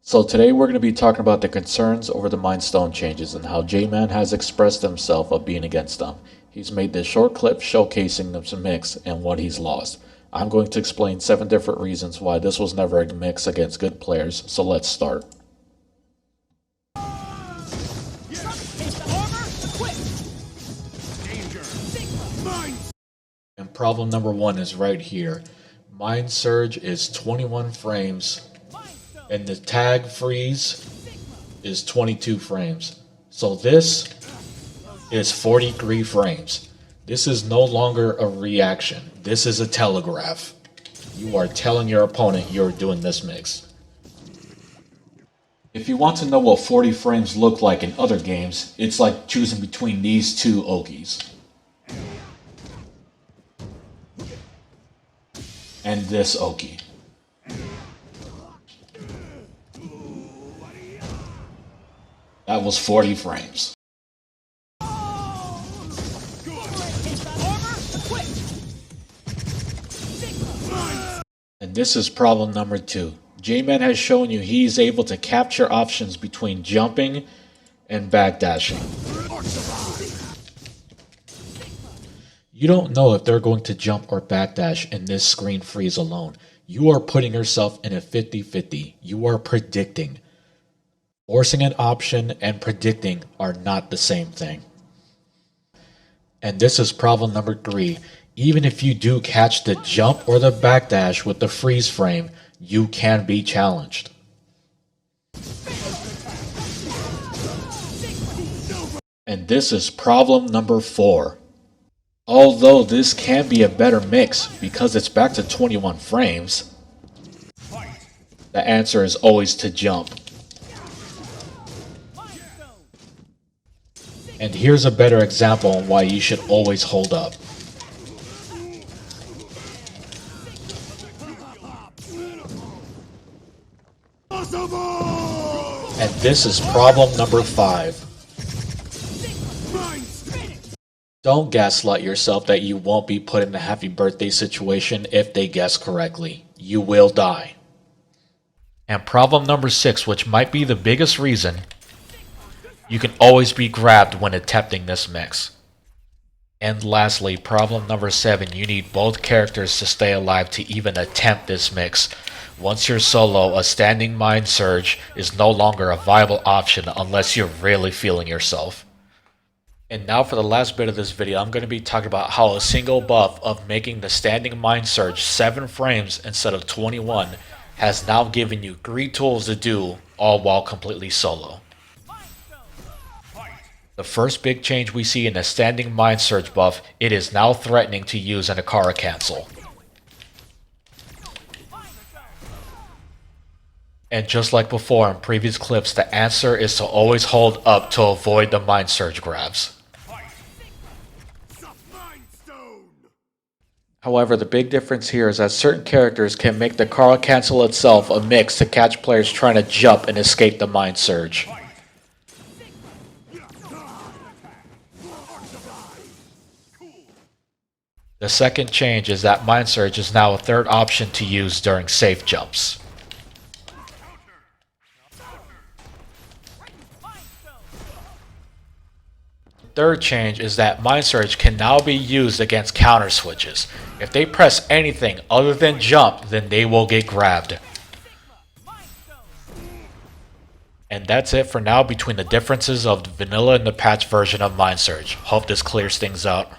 So today we're going to be talking about the concerns over the Mind Stone changes and how Jman has expressed himself of being against them. He's made this short clip showcasing the mix and what he's lost. I'm going to explain 7 different reasons why this was never a mix against good players, so let's start. And problem number 1 is right here. Mind Surge is 21 frames and the tag freeze is 22 frames. So this is 43 frames. This is no longer a reaction. This is a telegraph. You are telling your opponent you're doing this mix. If you want to know what 40 frames look like in other games, it's like choosing between these two Okies. And this Oki. That was 40 frames. And this is problem number 2. Jman has shown you he's able to capture options between jumping and backdashing. You don't know if they're going to jump or backdash in this screen freeze alone. You are putting yourself in a 50-50. You are predicting. Forcing an option and predicting are not the same thing. And this is problem number 3. Even if you do catch the jump or the backdash with the freeze frame, you can be challenged. And this is problem number 4. Although this can be a better mix because it's back to 21 frames, the answer is always to jump. And here's a better example on why you should always hold up. And this is problem number 5. Don't gaslight yourself that you won't be put in a happy birthday situation if they guess correctly. You will die. And problem number 6, which might be the biggest reason, you can always be grabbed when attempting this mix. And lastly, problem number 7, you need both characters to stay alive to even attempt this mix. Once you're solo, a standing Mind Surge is no longer a viable option unless you're really feeling yourself. And now for the last bit of this video, I'm going to be talking about how a single buff of making the standing Mind Surge 7 frames instead of 21 has now given you 3 tools to do, all while completely solo. The first big change we see in the standing Mind Surge buff, it is now threatening to use an Akara cancel. And just like before in previous clips, the answer is to always hold up to avoid the Mind Surge grabs. However, the big difference here is that certain characters can make the Akara cancel itself a mix to catch players trying to jump and escape the Mind Surge. The second change is that Mind Surge is now a third option to use during safe jumps. Third change is that Mind Surge can now be used against counter switches. If they press anything other than jump, then they will get grabbed. And that's it for now between the differences of the vanilla and the patch version of Mind Surge. Hope this clears things out.